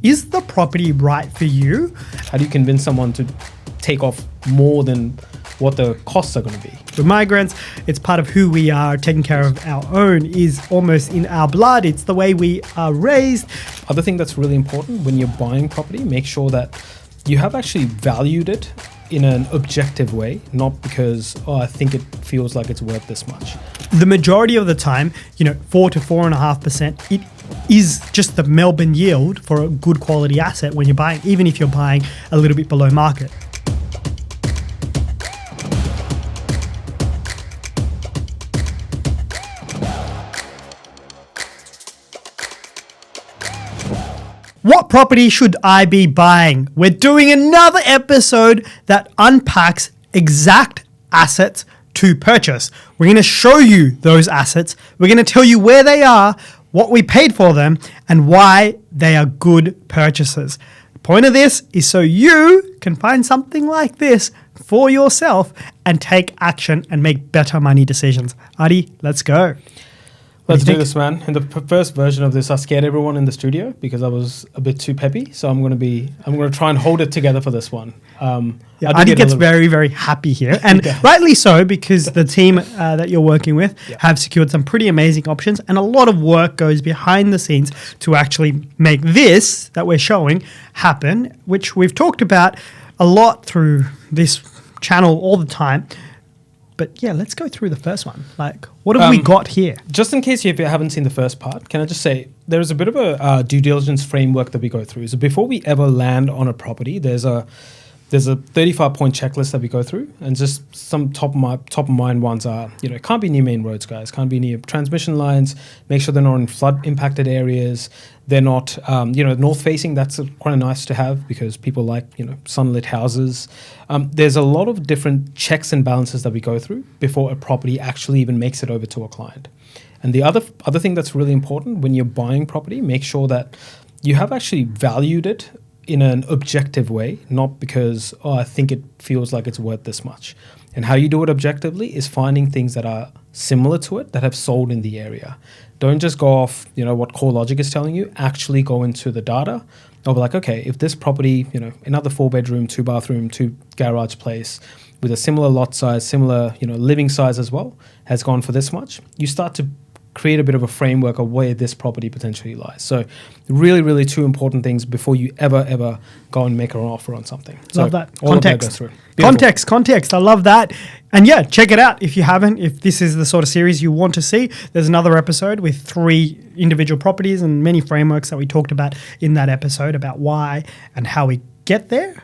is the property right for you? How do you convince someone to take off more than what the costs are going to be? With migrants, it's part of who we are. Taking care of our own is almost in our blood. It's the way we are raised. Other thing that's really important when you're buying property, make sure that you have actually valued it in an objective way, not because, I think it feels like it's worth this much. The majority of the time, 4 to 4.5%, it is just the Melbourne yield for a good quality asset when you're buying, even if you're buying a little bit below market. What property should I be buying? We're doing another episode that unpacks exact assets to purchase. We're going to show you those assets. We're going to tell you where they are, what we paid for them, and why they are good purchases. The point of this is so you can find something like this for yourself and take action and make better money decisions. Adi, let's go. Let's do this, man. In the first version of this, I scared everyone in the studio because I was a bit too peppy. So I'm going to try and hold it together for this one. Adi gets very, very happy here, and rightly so, because the team that you're working with have secured some pretty amazing options, and a lot of work goes behind the scenes to actually make this that we're showing happen, which we've talked about a lot through this channel all the time. But yeah, let's go through the first one. Like, what have we got here? Just in case you haven't seen the first part, can I just say there's a bit of a due diligence framework that we go through. So before we ever land on a property, there's a 35-point checklist that we go through, and just some top of mind ones are, it can't be near main roads, guys. Can't be near transmission lines. Make sure they're not in flood impacted areas. They're not, north facing. That's quite nice to have because people like, sunlit houses. There's a lot of different checks and balances that we go through before a property actually even makes it over to a client. And the other thing that's really important when you're buying property, make sure that you have actually valued it in an objective way, not because, I think it feels like it's worth this much. And how you do it objectively is finding things that are similar to it that have sold in the area. Don't just go off, what CoreLogic is telling you. Actually go into the data. I'll be like, okay, if this property, another 4-bedroom, 2-bathroom, 2-garage place with a similar lot size, similar, living size as well, has gone for this much, you start to create a bit of a framework of where this property potentially lies. So really, really two important things before you ever go and make an offer on something. Love that. All Context. Of that goes through. Context. I love that. And yeah, check it out if you haven't. If this is the sort of series you want to see, there's another episode with 3 individual properties and many frameworks that we talked about in that episode about why and how we get there.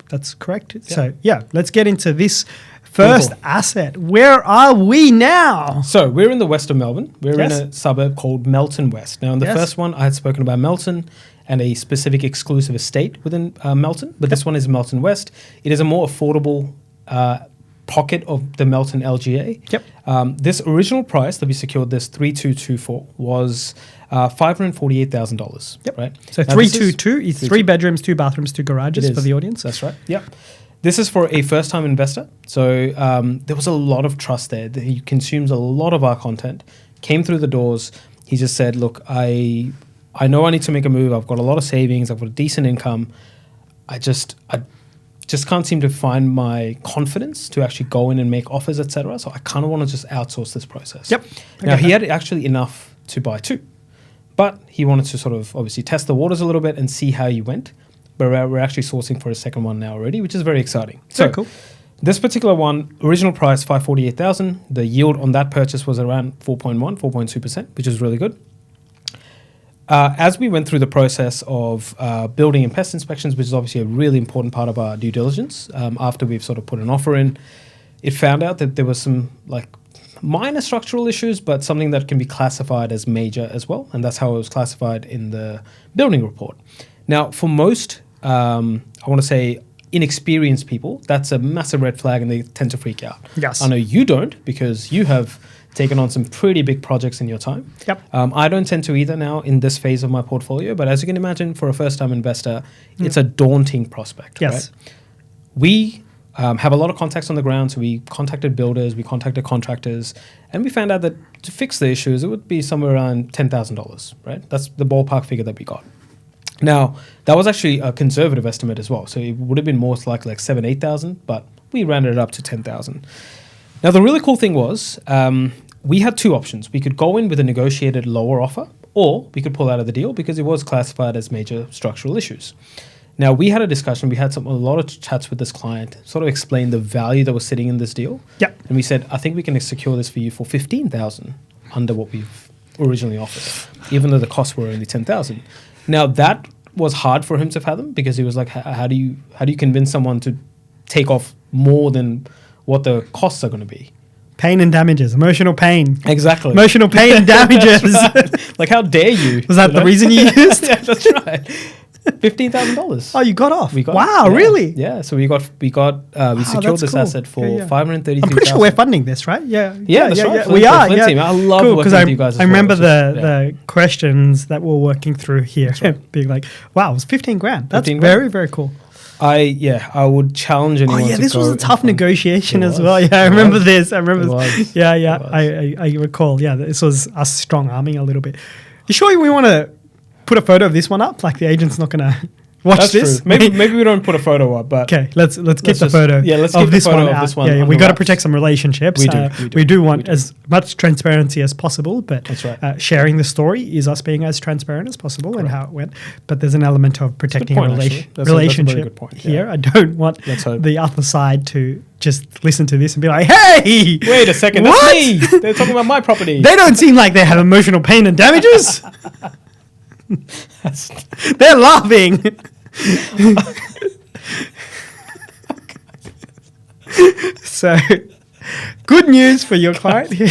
That's correct. Yeah. So yeah, let's get into this first asset. Where are we now? So we're in the west of Melbourne. We're in a suburb called Melton West. Now in the first one, I had spoken about Melton and a specific exclusive estate within Melton, but this one is Melton West. It is a more affordable pocket of the Melton LGA. Yep. This original price that we secured, this 3224, was $548,000. Yep. Right. So 322 is 3 bedrooms, 2 bathrooms, 2 garages for the audience. That's right. Yep. This is for a first-time investor. So there was a lot of trust there. He consumes a lot of our content, came through the doors. He just said, look, I know I need to make a move. I've got a lot of savings. I've got a decent income. I just can't seem to find my confidence to actually go in and make offers, etc. So I kind of want to just outsource this process. Yep. Now, he had actually enough to buy 2. But he wanted to sort of obviously test the waters a little bit and see how he went. But we're actually sourcing for a second one now already, which is very exciting. Very cool. This particular one, original price $548,000. The yield on that purchase was around 4.2%, which is really good. As we went through the process of building and pest inspections, which is obviously a really important part of our due diligence, after we've sort of put an offer in, it found out that there was some minor structural issues, but something that can be classified as major as well. And that's how it was classified in the building report. Now, for most, I want to say, inexperienced people, that's a massive red flag and they tend to freak out. Yes. I know you don't, because you have taken on some pretty big projects in your time. Yep. I don't tend to either now in this phase of my portfolio, but as you can imagine, for a first-time investor, it's a daunting prospect. Yes. Right? We have a lot of contacts on the ground, so we contacted builders, we contacted contractors, and we found out that to fix the issues, it would be somewhere around $10,000, right? That's the ballpark figure that we got. Now, that was actually a conservative estimate as well. So it would have been more like 7,000, 8,000, but we rounded it up to 10,000. Now, the really cool thing was we had two options. We could go in with a negotiated lower offer, or we could pull out of the deal because it was classified as major structural issues. Now, we had a discussion. We had a lot of chats with this client, sort of explained the value that was sitting in this deal. Yep. And we said, I think we can secure this for you for 15,000 under what we've originally offered, even though the costs were only 10,000. Now, that was hard for him to fathom because he was like, how do you convince someone to take off more than what the costs are going to be? Pain and damages, emotional pain. Exactly. Emotional pain and damages. Right. Like, how dare you? Was that the reason you used? Yeah, that's right. $15,000. Oh, you got off. We got, wow, yeah, really? Yeah. So we secured this cool. asset for Yeah. $532,000. I'm pretty sure we're funding this, right? Yeah. That's right. We are. Flint Yeah. team. I love cool, working with you guys as I remember well. the questions that we're working through here, being like, "Wow, it was 15 grand. That's 15 very, very cool." I would challenge anyone. Oh yeah, to this was go a tough and negotiation It as was. well. Yeah, I It remember was. this. I remember. It was. Yeah, It yeah. was. I recall. Yeah, this was us strong arming a little bit. You sure we want to put a photo of this one up? Like the agent's not going to watch That's this. true. Maybe we don't put a photo up, but Okay, let's keep the just- photo. yeah, let's of keep the this photo one of out. this one Yeah, under we got to wraps. protect some relationships. We do, We do want we do. as much transparency as possible, but That's right. sharing the story is us being as transparent as possible and how it went. But there's an element of protecting point, a actually. That's a very relationship good point, here. yeah. I don't want Let's hope. the other side to just listen to this and be like, "Hey, wait a second, what? that's me. They're talking about my property. They don't seem like they have emotional pain and damages. They're laughing." So, good news for your client here.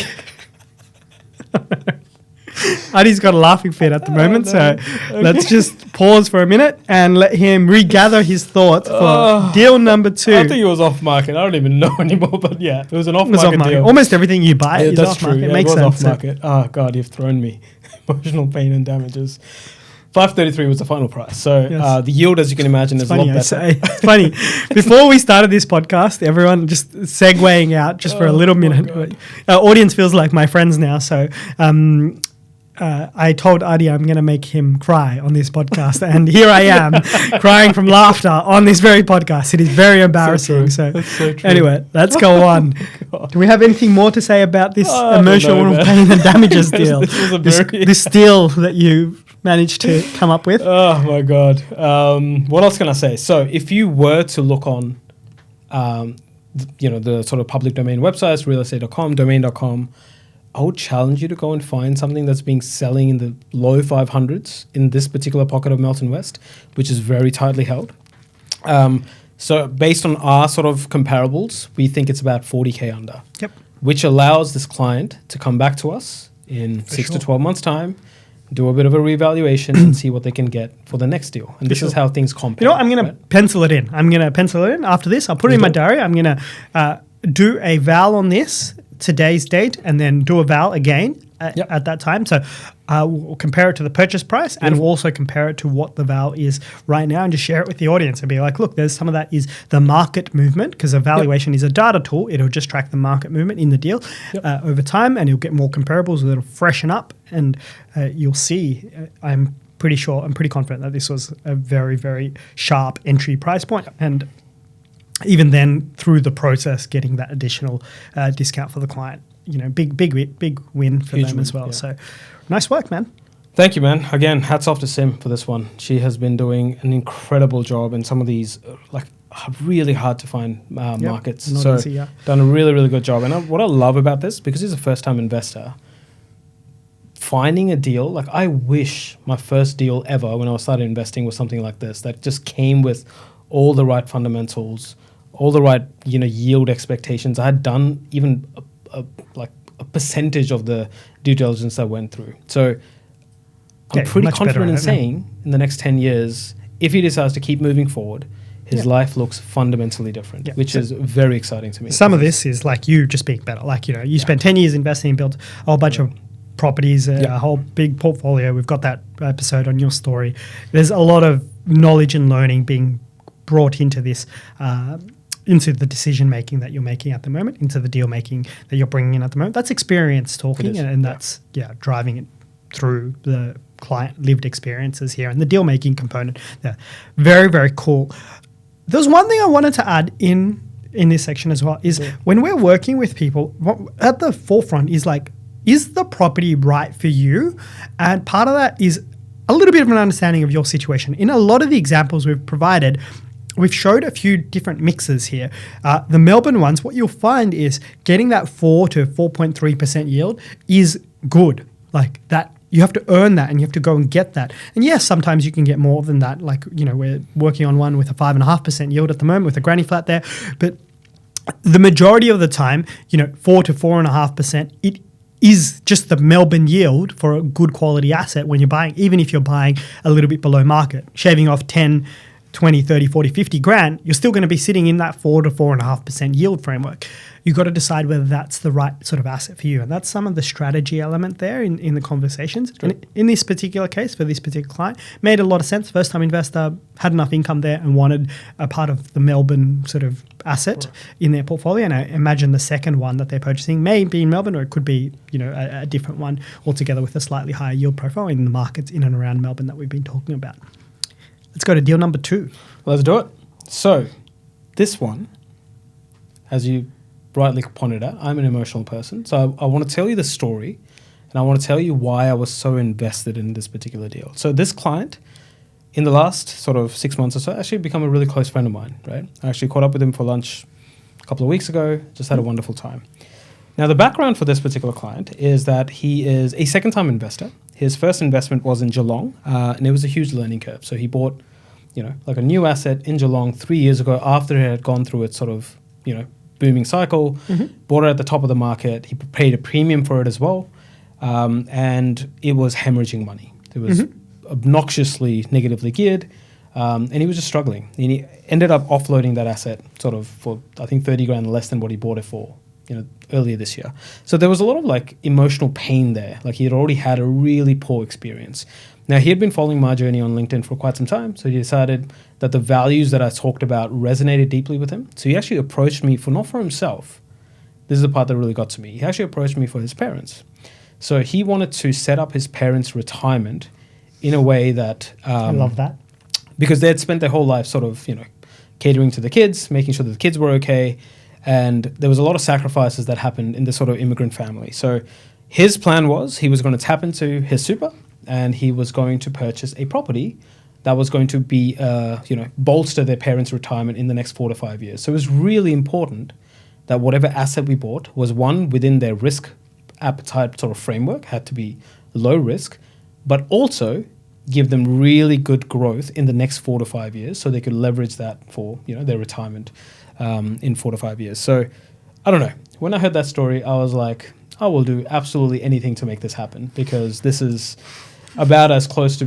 Adi's got a laughing fit at the moment, so let's just pause for a minute and let him regather his thoughts for deal number 2. I think it was off market. I don't even know anymore, but yeah, it was an off It was market off-market. deal. Almost everything you buy is that's off true. market. Yeah, It makes it was sense. off market. Oh God, you've thrown me. Emotional pain and damages. 533 was the final price. So Yes. the yield, as you can imagine, is a lot Funny, I better. say. It's funny. Before we started this podcast, everyone just segueing out just for a little minute. God. Our audience feels like my friends now. So I told Adi I'm going to make him cry on this podcast. And here I am crying from laughter on this very podcast. It is very embarrassing. So, That's so true. anyway, let's go on. God. Do we have anything more to say about this I don't emotional know, man. pain and damages deal? This was a This, very- this deal that you managed to come up with? Oh my God. What else can I say? So if you were to look on, the sort of public domain websites, realestate.com, domain.com, I would challenge you to go and find something that's being selling in the low 500s in this particular pocket of Melton West, which is very tightly held. So based on our sort of comparables, we think it's about 40K under, Yep. which allows this client to come back to us in 6 to 12 months' time, do a bit of a revaluation and see what they can get for the next deal. And this is how things compare. You know what? I'm going to pencil it in. I'm going to pencil it in after this. I'll put it in my diary. I'm going to do a val on this today's date and then do a val again at that time. So we'll compare it to the purchase price and we'll also compare it to what the val is right now and just share it with the audience and be like, look, there's some of that is the market movement because a valuation is a data tool. It'll just track the market movement in the deal over time and you'll get more comparables. It'll freshen up and you'll see, I'm pretty confident that this was a very, very sharp entry price point. And even then, through the process, getting that additional discount for the client, big win for Huge them as win, well. yeah. So, nice work, man. Thank you, man. Again, hats off to Sim for this one. She has been doing an incredible job in some of these really hard to find markets. not So easy, yeah. done a really, really good job. And what I love about this, because he's a first-time investor, finding a deal, like I wish my first deal ever when I started investing was something like this, that just came with all the right fundamentals, all the right, yield expectations. I had done even a percentage of the due diligence I went through. So I'm Okay, pretty much better confident in at it now. saying in the next 10 years, if he decides to keep moving forward, his life looks fundamentally different, Yeah. which is very exciting to me. Some of this is like you just being better. Like, you spent 10 years investing, built a whole bunch of properties, a whole big portfolio. We've got that episode on your story. There's a lot of knowledge and learning being brought into this, into the decision making that you're making at the moment, into the deal making that you're bringing in at the moment. That's experience talking, is, and that's driving it through the client lived experiences here and the deal making component. They're very, very cool. There's one thing I wanted to add in this section as well is when we're working with people, what at the forefront is like, is the property right for you? And part of that is a little bit of an understanding of your situation. In a lot of the examples we've provided, we've showed a few different mixes here. The Melbourne ones, what you'll find is getting that 4 to 4.3% yield is good. Like that, you have to earn that and you have to go and get that. And yes, sometimes you can get more than that. Like, we're working on one with a 5.5% yield at the moment with a granny flat there. But the majority of the time, 4 to 4.5%, it is just the Melbourne yield for a good quality asset when you're buying, even if you're buying a little bit below market, shaving off 10, 20, 30, 40, 50 grand, you're still going to be sitting in that 4 to 4.5% yield framework. You've got to decide whether that's the right sort of asset for you. And that's some of the strategy element there in the conversations. And in this particular case, for this particular client, made a lot of sense. First-time investor, had enough income there and wanted a part of the Melbourne sort of asset in their portfolio. And I imagine the second one that they're purchasing may be in Melbourne, or it could be, a different one altogether with a slightly higher yield profile in the markets in and around Melbourne that we've been talking about. Let's go to deal number 2. Let's do it. So this one, as you rightly pointed out, I'm an emotional person. So I want to tell you the story and I want to tell you why I was so invested in this particular deal. So this client, in the last sort of 6 months or so, actually become a really close friend of mine, right? I actually caught up with him for lunch a couple of weeks ago, just had a wonderful time. Now, the background for this particular client is that he is a second-time investor. His first investment was in Geelong, and it was a huge learning curve. So he bought, like a new asset in Geelong 3 years ago after it had gone through its sort of, booming cycle, bought it at the top of the market. He paid a premium for it as well, and it was hemorrhaging money. It was obnoxiously negatively geared, and he was just struggling. And he ended up offloading that asset sort of for, I think, 30 grand less than what he bought it for, earlier this year. So there was a lot of like emotional pain there. Like he had already had a really poor experience. Now he had been following my journey on LinkedIn for quite some time. So he decided that the values that I talked about resonated deeply with him. So he actually approached me not for himself. This is the part that really got to me. He actually approached me for his parents. So he wanted to set up his parents' retirement in a way that... I love that. Because they had spent their whole life sort of, catering to the kids, making sure that the kids were okay. And there was a lot of sacrifices that happened in this sort of immigrant family. So his plan was he was going to tap into his super and he was going to purchase a property that was going to be, bolster their parents' retirement in the next 4 to 5 years. So it was really important that whatever asset we bought was one within their risk appetite sort of framework, had to be low risk, but also give them really good growth in the next 4 to 5 years so they could leverage that for, their retirement in 4 to 5 years. So I don't know. When I heard that story, I was like, I will do absolutely anything to make this happen because this is about as close to,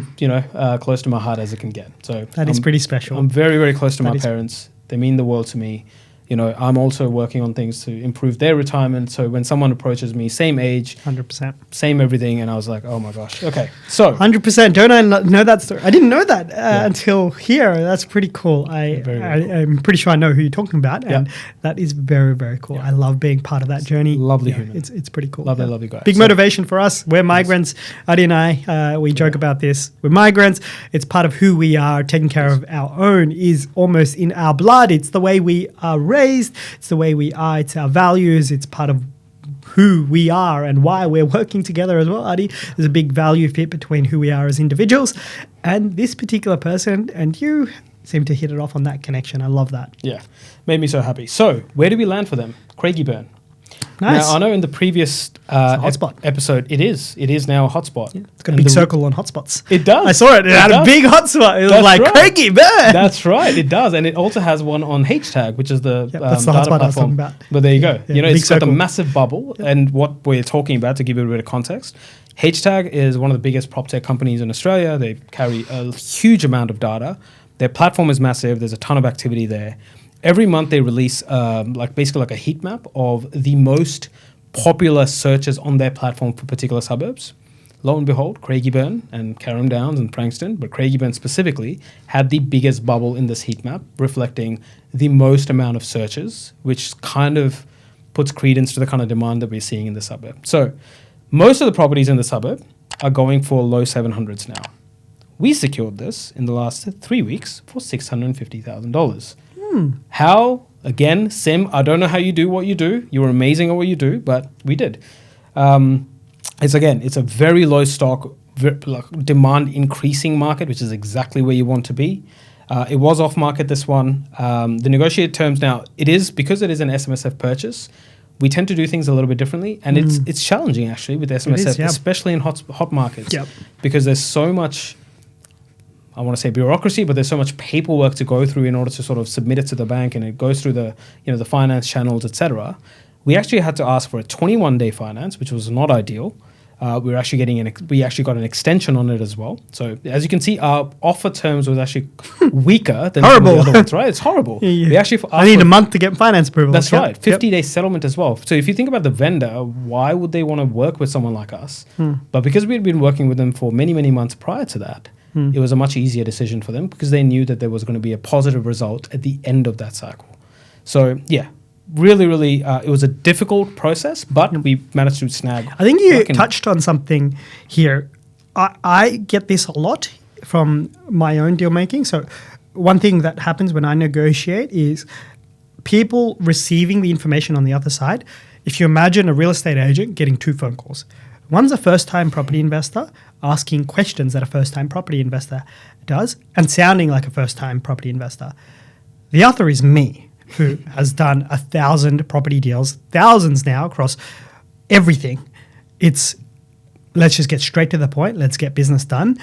close to my heart as it can get. So that is pretty special. I'm very, very close to my parents. They mean the world to me. I'm also working on things to improve their retirement. So when someone approaches me, same age, 100%, same everything, and I was like, oh my gosh, okay. So 100%. Don't I know that story? I didn't know that until here. That's pretty cool. I'm pretty sure I know who you're talking about, and that is very, very cool. I love being part of that journey. Lovely human. It's pretty cool. Lovely guy. Big motivation for us. We're migrants. Adi and I, we joke about this. We're migrants. It's part of who we are. Taking care of our own is almost in our blood. It's the way we are raised. It's the way we are. It's our values. It's part of who we are and why we're working together as well, Adi. There's a big value fit between who we are as individuals and this particular person, and you seem to hit it off on that connection. I love that. Yeah, made me so happy. So where do we land for them? Craigieburn. Nice. Now, I know in the previous episode, it is now a hotspot. Yeah, it's got a big circle on hotspots. It does. I saw it. It had a big hotspot. It was like Craigieburn. That's right. It does. And it also has one on H-Tag, which is the that's the hotspot I was talking about. But there you go. Yeah, it's got the massive bubble. Yeah. And what we're talking about, to give you a bit of context, H-Tag is one of the biggest prop tech companies in Australia. They carry a huge amount of data. Their platform is massive. There's a ton of activity there. Every month they release basically a heat map of the most popular searches on their platform for particular suburbs. Lo and behold, Craigieburn and Carrum Downs and Frankston, but Craigieburn specifically, had the biggest bubble in this heat map, reflecting the most amount of searches, which kind of puts credence to the kind of demand that we're seeing in the suburb. So most of the properties in the suburb are going for low 700s now. We secured this in the last 3 weeks for $650,000. How? Again, Sim, I don't know how you do what you do. You're amazing at what you do, but we did. It's a very low stock, demand increasing market, which is exactly where you want to be. It was off market, this one. The negotiated terms now, because it is an SMSF purchase, we tend to do things a little bit differently. And it's challenging actually with SMSF, especially in hot markets, because there's so much, I want to say bureaucracy, but there's so much paperwork to go through in order to sort of submit it to the bank, and it goes through the finance channels, etc. We actually had to ask for a 21-day finance, which was not ideal. We actually got an extension on it as well. So as you can see, our offer terms was actually weaker than some of the other ones, right? It's horrible. Yeah. We actually I need a month to get finance approval. That's right. 50-day settlement as well. So if you think about the vendor, why would they want to work with someone like us? But because we had been working with them for many, many months prior to that, it was a much easier decision for them because they knew that there was going to be a positive result at the end of that cycle. So yeah. Really, it was a difficult process, but we managed to snag. I think you touched on something here. I get this a lot from my own deal making. So one thing that happens when I negotiate is people receiving the information on the other side. If you imagine a real estate agent getting 2 phone calls. One's a first-time property investor asking questions that a first-time property investor does and sounding like a first-time property investor. The other is me, who has done 1,000 property deals, thousands now across everything. It's, let's just get straight to the point. Let's get business done.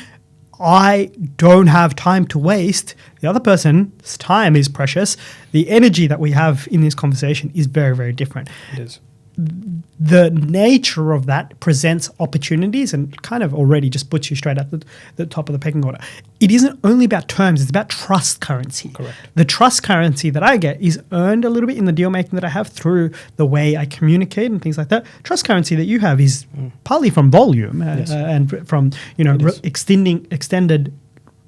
I don't have time to waste. The other person's time is precious. The energy that we have in this conversation is very, very different. It is. The nature of that presents opportunities and kind of already just puts you straight at the top of the pecking order. It isn't only about terms, it's about trust currency. Correct. The trust currency that I get is earned a little bit in the deal making that I have through the way I communicate and things like that. Trust currency that you have is partly from volume and from extended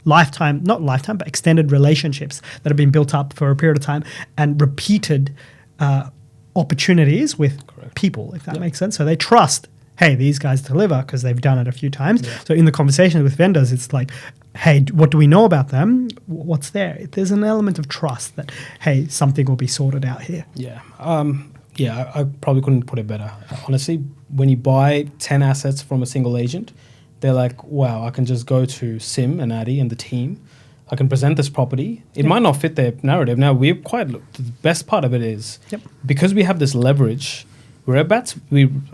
lifetime, not lifetime, but extended relationships that have been built up for a period of time and repeated opportunities with people, if that makes sense. So they trust, hey, these guys deliver because they've done it a few times. Yeah. So in the conversation with vendors, it's like, hey, what do we know about them? What's there? There's an element of trust that, hey, something will be sorted out here. Yeah. I probably couldn't put it better. Honestly, when you buy 10 assets from a single agent, they're like, wow, I can just go to Sim and Addy and the team. I can present this property. It might not fit their narrative. Now, the best part of it is because we have this leverage, we're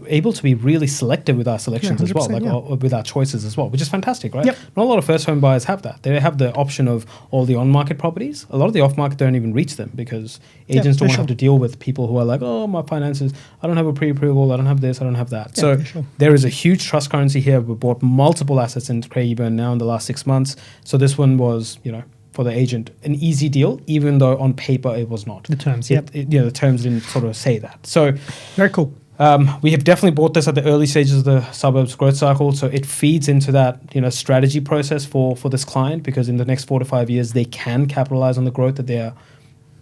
able to be really selective with our selections as well, or with our choices as well, which is fantastic, right? Yep. Not a lot of first home buyers have that. They have the option of all the on-market properties. A lot of the off-market don't even reach them because agents don't have to deal with people who are like, oh, my finances, I don't have a pre-approval, I don't have this, I don't have that. So there is a huge trust currency here. We bought multiple assets in Craigieburn now in the last 6 months. So this one was, for the agent, an easy deal, even though on paper it was not. The terms, the terms didn't sort of say that. So very cool. We have definitely bought this at the early stages of the suburbs growth cycle, so it feeds into that strategy process for this client, because in the next 4 to 5 years they can capitalize on the growth that they are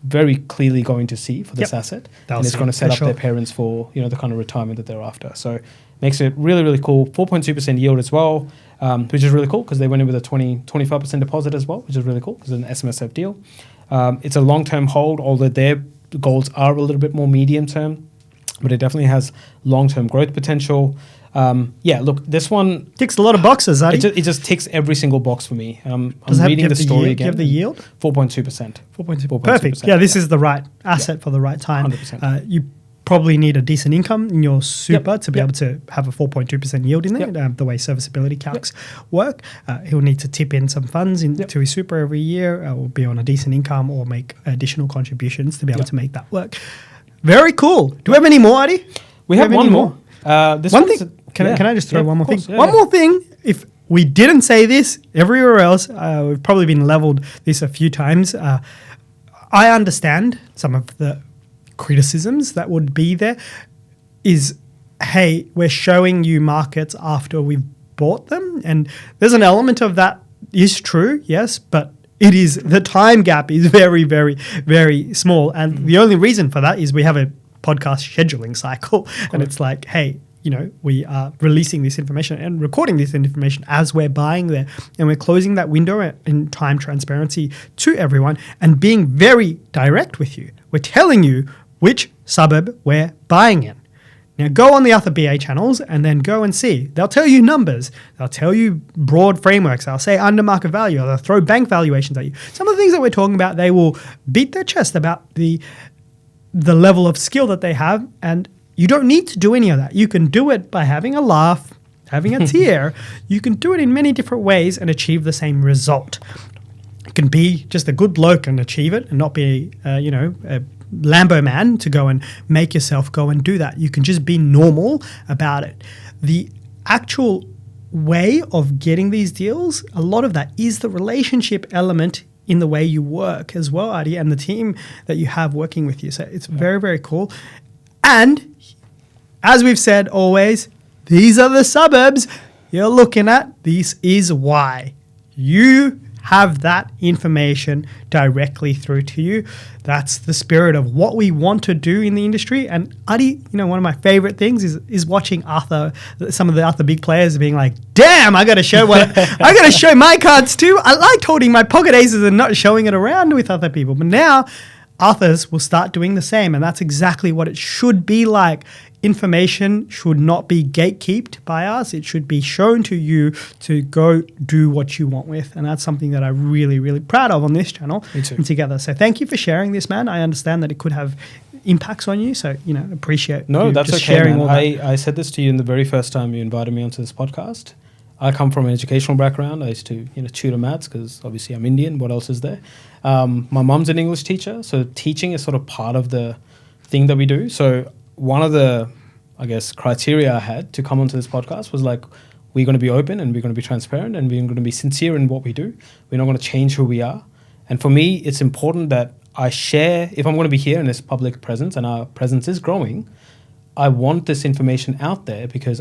very clearly going to see for this asset, and it's going to set up their parents for the kind of retirement that they're after. So makes it really, really cool. 4.2% yield as well, which is really cool because they went in with a 25% deposit as well, which is really cool because it's an SMSF deal. It's a long-term hold, although their goals are a little bit more medium-term, but it definitely has long-term growth potential. Look, this one ticks a lot of boxes. It just ticks every single box for me. I'm reading the story again. Do you have the yield? 4.2%. 4.2%. Perfect. Yeah, this is the right asset for the right time. 100%. You probably need a decent income in your super to be able to have a 4.2% yield in there, the way serviceability calcs work. He'll need to tip in some funds into his super every year, or be on a decent income, or make additional contributions to be able to make that work. Very cool. Do we have any more, Adi? We have one more. Can I just throw one more thing? One more thing. If we didn't say this everywhere else, we've probably been leveled this a few times. I understand some of the criticisms that would be there is, hey, we're showing you markets after we've bought them. And there's an element of that is true, yes, but it is, the time gap is very, very, very small. And the only reason for that is we have a podcast scheduling cycle. And it's like, hey, we are releasing this information and recording this information as we're buying there. And we're closing that window in time transparency to everyone and being very direct with you. We're telling you which suburb we're buying in. Now go on the other BA channels and then go and see. They'll tell you numbers. They'll tell you broad frameworks. They'll say under market value. They'll throw bank valuations at you. Some of the things that we're talking about, they will beat their chest about the level of skill that they have, and you don't need to do any of that. You can do it by having a laugh, having a tear. You can do it in many different ways and achieve the same result. You can be just a good bloke and achieve it and not be, a Lambo man to go and make yourself go and do that. You can just be normal about it. The actual way of getting these deals, a lot of that is the relationship element in the way you work as well, Adi, and the team that you have working with you. So it's very, very cool. And as we've said always, these are the suburbs you're looking at. This is why you have that information directly through to you. That's the spirit of what we want to do in the industry. And Adi, one of my favorite things is watching some of the other big players being like, damn, I got to show my cards too. I liked holding my pocket aces and not showing it around with other people. But now others will start doing the same. And that's exactly what it should be like. Information should not be gatekept by us. It should be shown to you to go do what you want with. And that's something that I'm really, really proud of on this channel. Me too. And together. So thank you for sharing this, man. I understand that it could have impacts on you. So, appreciate you that's just okay, sharing man. all that. I said this to you in the very first time you invited me onto this podcast. I come from an educational background. I used to, tutor maths because obviously I'm Indian. What else is there? My mom's an English teacher. So teaching is sort of part of the thing that we do. So one of the, criteria I had to come onto this podcast was like, we're going to be open and we're going to be transparent and we're going to be sincere in what we do. We're not going to change who we are. And for me, it's important that I share, if I'm going to be here in this public presence and our presence is growing, I want this information out there because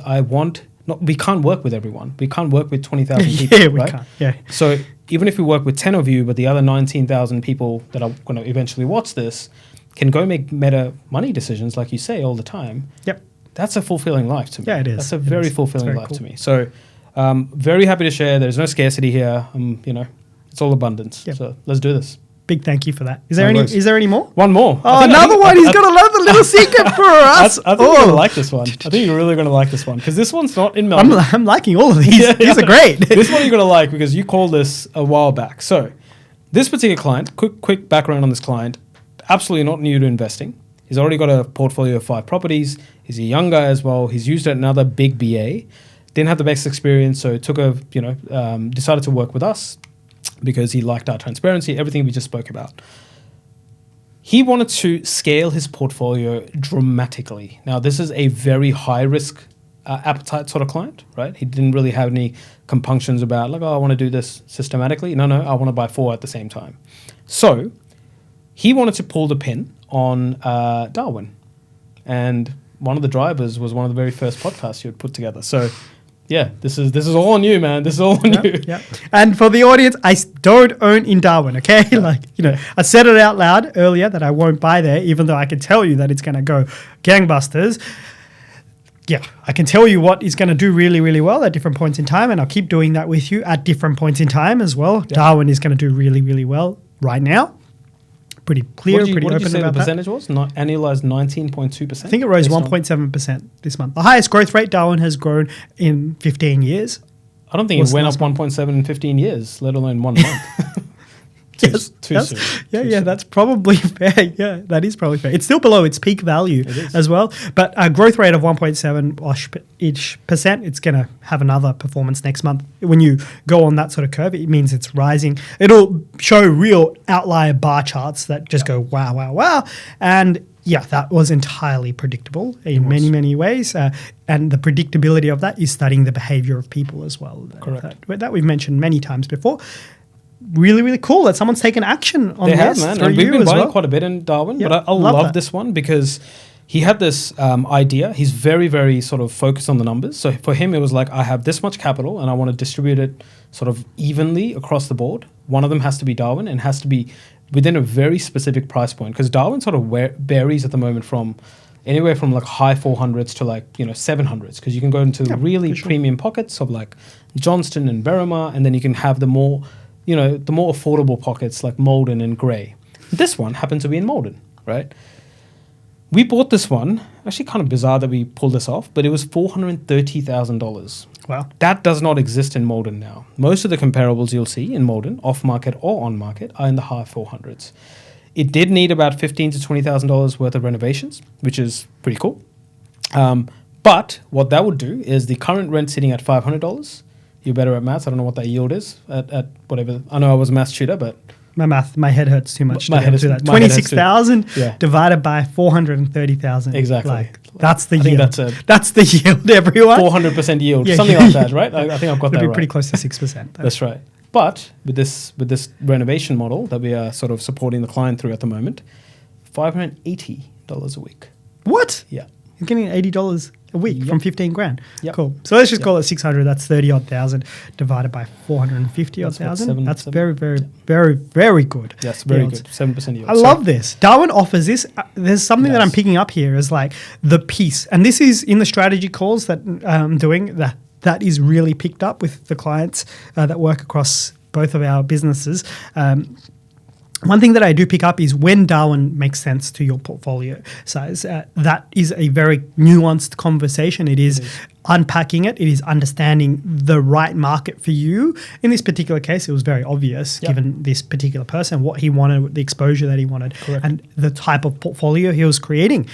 we can't work with everyone. We can't work with 20,000 people, Yeah, right? we can't. Yeah. So even if we work with 10 of you, but the other 19,000 people that are going to eventually watch this can go make meta money decisions, like you say all the time. Yep. That's a fulfilling life to me. Yeah, it is. That's a very fulfilling life cool. to me. So very happy to share. There's no scarcity here. It's all abundance. Yep. So let's do this. Big thank you for that. Is there any more? One more. Oh, another one. He's got another little secret for us. I think you're going to like this one. I think you're really going to like this one because this one's not in Melton. I'm liking all of these. These are great. This one you're going to like because you called this a while back. So this particular client, quick background on this client, absolutely not new to investing. He's already got a portfolio of 5 properties. He's a young guy as well. He's used another big BA. Didn't have the best experience, so decided to work with us because he liked our transparency, everything we just spoke about. He wanted to scale his portfolio dramatically. Now, this is a very high-risk appetite sort of client, right? He didn't really have any compunctions about, I want to do this systematically. No, I want to buy 4 at the same time. So he wanted to pull the pin on Darwin. And one of the drivers was one of the very first podcasts you had put together. So yeah, this is all on you, man. This is all on you. Yeah. And for the audience, I don't own in Darwin, okay? I said it out loud earlier that I won't buy there, even though I can tell you that it's going to go gangbusters. Yeah, I can tell you what is going to do really, really well at different points in time, and I'll keep doing that with you at different points in time as well. Yeah. Darwin is going to do really, really well right now. Pretty clear, pretty open about that. What did you say the percentage was? Annualized 19.2%? I think it rose 1.7% this month. The highest growth rate Darwin has grown in 15 years. I don't think it went up 1.7 in 15 years, let alone 1 month. Too soon. That's probably fair. Yeah, that is probably fair. It's still below its peak value as well. But a growth rate of 1.7%, it's going to have another performance next month. When you go on that sort of curve, it means it's rising. It'll show real outlier bar charts that just go wow, wow, wow. And yeah, that was entirely predictable in many, many ways. And the predictability of that is studying the behavior of people as well. Correct. That we've mentioned many times before. Really, really cool that someone's taken action on this. They have, man. And we've been buying quite a bit in Darwin, but I love this one because he had this idea. He's very, very sort of focused on the numbers. So for him, it was like, I have this much capital and I want to distribute it sort of evenly across the board. One of them has to be Darwin and has to be within a very specific price point because Darwin sort of varies at the moment from anywhere from like high 400s to like 700s, because you can go into really premium pockets of like Johnston and Berrimah, and then you can have the more affordable pockets like Malden and Grey. This one happened to be in Malden, right? We bought this one, actually kind of bizarre that we pulled this off, but it was $430,000. Wow. That does not exist in Malden now. Most of the comparables you'll see in Malden, off-market or on-market, are in the high 400s. It did need about $15,000 to $20,000 worth of renovations, which is pretty cool. But what that would do is the current rent sitting at $500. You're better at maths. I don't know what that yield is at whatever. I know I was a maths tutor, but... My head hurts too much. My head to do that. my head hurts 26,000 Yeah. divided by 430,000. Exactly. That's the I think yield. That's the yield, everyone. 400% yield, Yeah, something like that, right? I think I've got It'll that be right. pretty close to 6%. That's right. But with this renovation model that we are sort of supporting the client through at the moment, $580 a week. What? Yeah. You're getting $80 a week from 15 grand. Yep. Cool. So let's just call it 600. That's 30 odd thousand divided by 450 odd That's what, thousand. That's seven- very, very, very, very good. Yes, very yields. good. 7% yield. I love this. Darwin offers this. There's something that I'm picking up here is like the piece. And this is in the strategy calls that I'm doing that is really picked up with the clients that work across both of our businesses. One thing that I do pick up is when Darwin makes sense to your portfolio size. That is a very nuanced conversation. It is unpacking it. It is understanding the right market for you. In this particular case, it was very obvious, given this particular person, what he wanted, the exposure that he wanted, and the type of portfolio he was creating.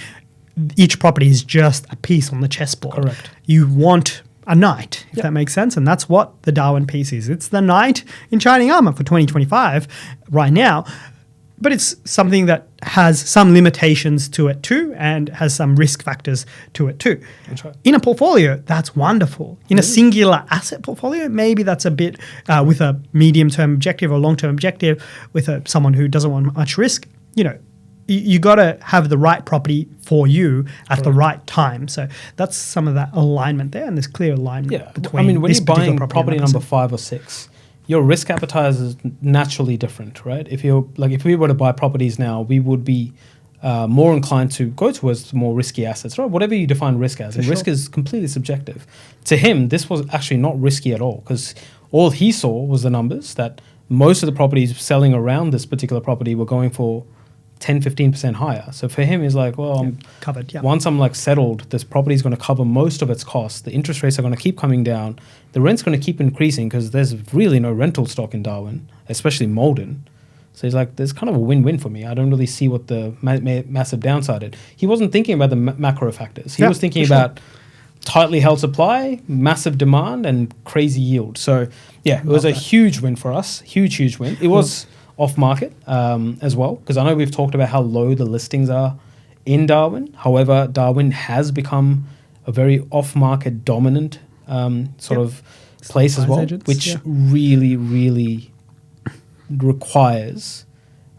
Each property is just a piece on the chessboard. Correct. You want a knight, if that makes sense. And that's what the Darwin piece is. It's the knight in shining armor for 2025 right now, but it's something that has some limitations to it too and has some risk factors to it too. That's right. In a portfolio, that's wonderful. In a singular asset portfolio, maybe that's a bit with a medium-term objective or long-term objective with someone who doesn't want much risk. You got to have the right property for you at the right time. So that's some of that alignment there, and there's clear alignment between when this you're particular buying property and number 5 or 6, your risk appetite is naturally different, right? If we were to buy properties now, we would be more inclined to go towards more risky assets, right? Whatever you define risk as, and risk is completely subjective. To him, this was actually not risky at all, because all he saw was the numbers that most of the properties selling around this particular property were going for 10-15% higher. So for him, he's like, well, I'm covered. Yeah. Once I'm like settled, this property is going to cover most of its costs. The interest rates are going to keep coming down. The rent's going to keep increasing because there's really no rental stock in Darwin, especially Malden. So he's like, there's kind of a win-win for me. I don't really see what the massive downside is. He wasn't thinking about the macro factors. He was thinking about tightly held supply, massive demand, and crazy yield. So yeah, it was a huge win for us. Huge win. It was off-market as well, because I know we've talked about how low the listings are in Darwin. However, Darwin has become a very off-market dominant sort of place as well, which really requires.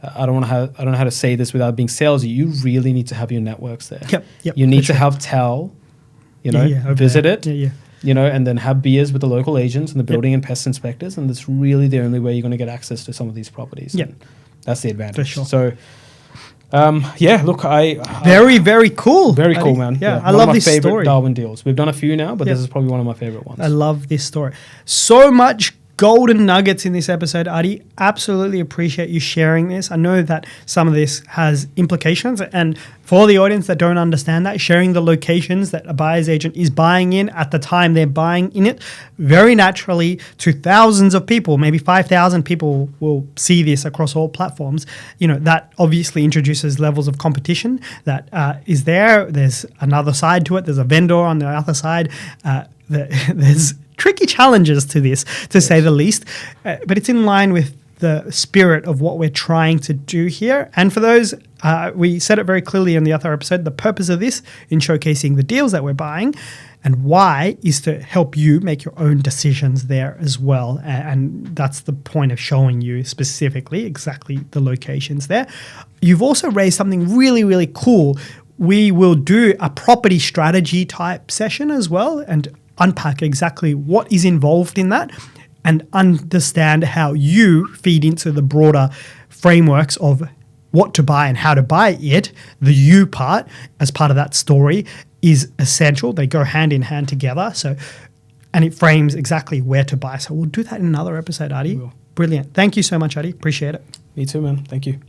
I don't know how to say this without being salesy. You really need to have your networks there. Yep. You need to have TEL, visit it. And then have beers with the local agents and the building and pest inspectors, and that's really the only way you're going to get access to some of these properties. Yeah, that's the advantage. For sure. So, look, very cool. Very cool, man. Yeah, I one love of my this favorite story. Darwin deals. We've done a few now, but this is probably one of my favorite ones. I love this story. So much golden nuggets in this episode, Adi. Absolutely appreciate you sharing this. I know that some of this has implications, and for the audience that don't understand that, sharing the locations that a buyer's agent is buying in at the time they're buying in it, very naturally to thousands of people, maybe 5,000 people will see this across all platforms. That obviously introduces levels of competition that is there. There's another side to it. There's a vendor on the other side. There's tricky challenges to this, to say the least, but it's in line with the spirit of what we're trying to do here. And for those, we said it very clearly in the other episode, the purpose of this in showcasing the deals that we're buying and why is to help you make your own decisions there as well. And that's the point of showing you specifically exactly the locations there. You've also raised something really, really cool. We will do a property strategy type session as well and unpack exactly what is involved in that and understand how you feed into the broader frameworks of what to buy and how to buy it, the you part as part of that story is essential. They go hand in hand together. So, and it frames exactly where to buy. So we'll do that in another episode, Adi. We will. Brilliant. Thank you so much, Adi. Appreciate it. Me too, man. Thank you.